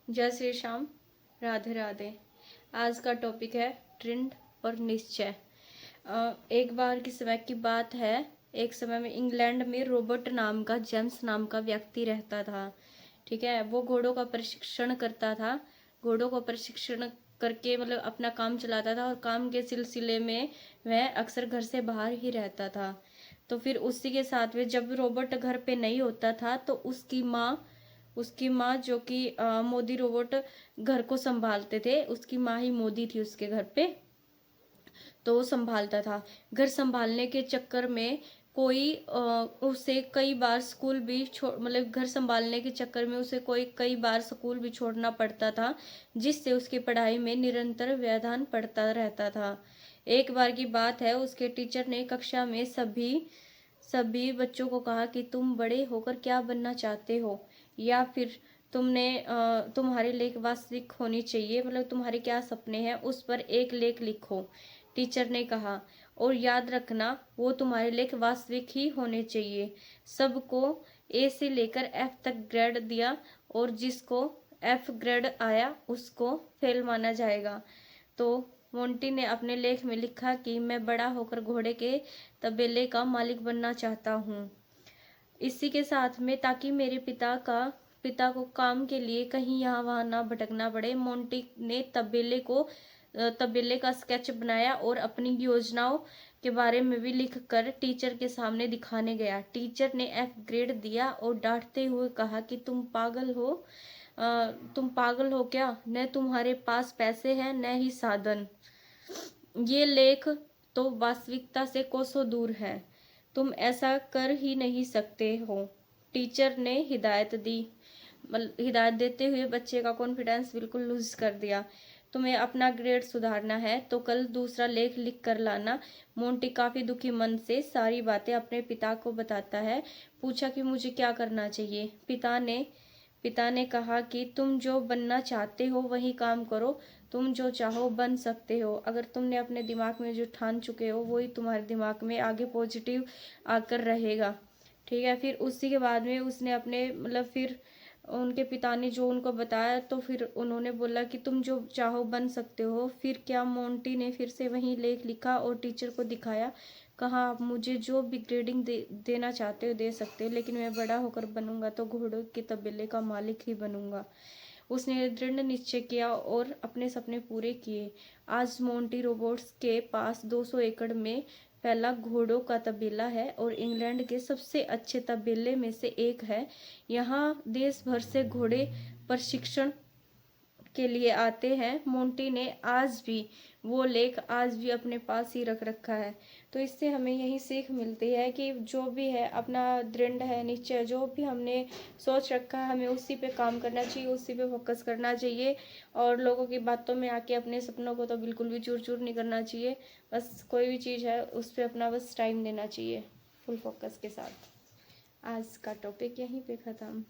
जय श्री श्याम, राधे राधे। आज का टॉपिक है दृढ़ और निश्चय। एक बार की समय की बात है। एक समय में इंग्लैंड में रॉबर्ट नाम का, जेम्स नाम का व्यक्ति रहता था। ठीक है, वो घोड़ों का प्रशिक्षण करता था। घोड़ों का प्रशिक्षण करके मतलब अपना काम चलाता था, और काम के सिलसिले में वह अक्सर घर से बाहर ही रहता था। तो फिर उसी के साथ में जब रॉबर्ट घर पे नहीं होता था तो उसकी माँ जो कि मोदी रोबोट घर को संभालते थे, उसकी माँ ही मोदी थी उसके घर पे। तो वो संभालता था। घर संभालने के चक्कर में कोई उसे कई बार स्कूल भी मतलब घर संभालने के चक्कर में उसे कई बार स्कूल भी छोड़ना पड़ता था, जिससे उसकी पढ़ाई में निरंतर व्यवधान पड़ता रहता था। एक बार की बात है, उसके टीचर ने कक्षा में सभी बच्चों को कहा कि तुम बड़े होकर क्या बनना चाहते हो, या फिर तुम्हारे लेख वास्तविक होनी चाहिए, मतलब तुम्हारे क्या सपने हैं उस पर एक लेख लिखो। टीचर ने कहा, और याद रखना वो तुम्हारे लेख वास्तविक ही होने चाहिए। सबको ए से लेकर एफ तक ग्रेड दिया, और जिसको एफ ग्रेड आया उसको फेल माना जाएगा। तो मोंटी ने अपने लेख में लिखा कि मैं बड़ा होकर घोड़े के तबेले का मालिक बनना चाहता हूँ। इसी के साथ में, ताकि मेरे पिता को काम के लिए कहीं यहाँ वहाँ ना भटकना पड़े, मोंटी ने तबेले का स्केच बनाया और अपनी योजनाओं के बारे में भी लिख कर टीचर के सामने दिखाने गया। टीचर ने एफ ग्रेड दिया और डांटते हुए कहा कि तुम पागल हो क्या? न तुम्हारे पास पैसे हैं न ही साधन। ये लेख तो वास्तविकता से कोसों दूर है। तुम ऐसा कर ही नहीं सकते हो। टीचर ने हिदायत दी। हिदायत देते हुए बच्चे का कॉन्फिडेंस बिल्कुल लूज कर दिया। तुम्हें अपना ग्रेड सुधारना है तो कल दूसरा लेख लिख कर लाना। मोंटी काफी दुखी मन से सारी बातें अपने पिता को बताता है। पूछा कि मुझे क्या करना चाहिए। पिता ने कहा कि तुम जो बनना चाहते हो वही काम करो। तुम जो चाहो बन सकते हो। अगर तुमने अपने दिमाग में जो ठान चुके हो वही तुम्हारे दिमाग में आगे पॉजिटिव आकर रहेगा। ठीक है, फिर उसी के बाद में उसने अपने मतलब फिर उनके पिता ने जो उनको बताया, तो फिर उन्होंने बोला कि तुम जो चाहो बन सकते हो। फिर क्या, मोंटी ने फिर से वही लेख लिखा और टीचर को दिखाया। कहा, आप मुझे जो भी ग्रेडिंग देना चाहते हो दे सकते हो, लेकिन मैं बड़ा होकर बनूंगा तो घोड़ों के तबेले का मालिक ही बनूंगा। उसने दृढ़ निश्चय किया और अपने सपने पूरे किए। आज मोंटी रोबोट्स के पास 200 एकड़ में फैला घोड़ों का तबेला है और इंग्लैंड के सबसे अच्छे तबेले में से एक है। यहाँ देश भर से घोड़े प्रशिक्षण के लिए आते हैं। मोंटी ने वो लेख आज भी अपने पास ही रख रखा है। तो इससे हमें यही सीख मिलती है कि जो भी है अपना दृढ़ है निश्चय, जो भी हमने सोच रखा है हमें उसी पे काम करना चाहिए, उसी पे फोकस करना चाहिए। और लोगों की बातों में आके अपने सपनों को तो बिल्कुल भी चूर चूर नहीं करना चाहिए। बस कोई भी चीज़ है उस पर अपना बस टाइम देना चाहिए फुल फोकस के साथ। आज का टॉपिक यहीं पे ख़त्म।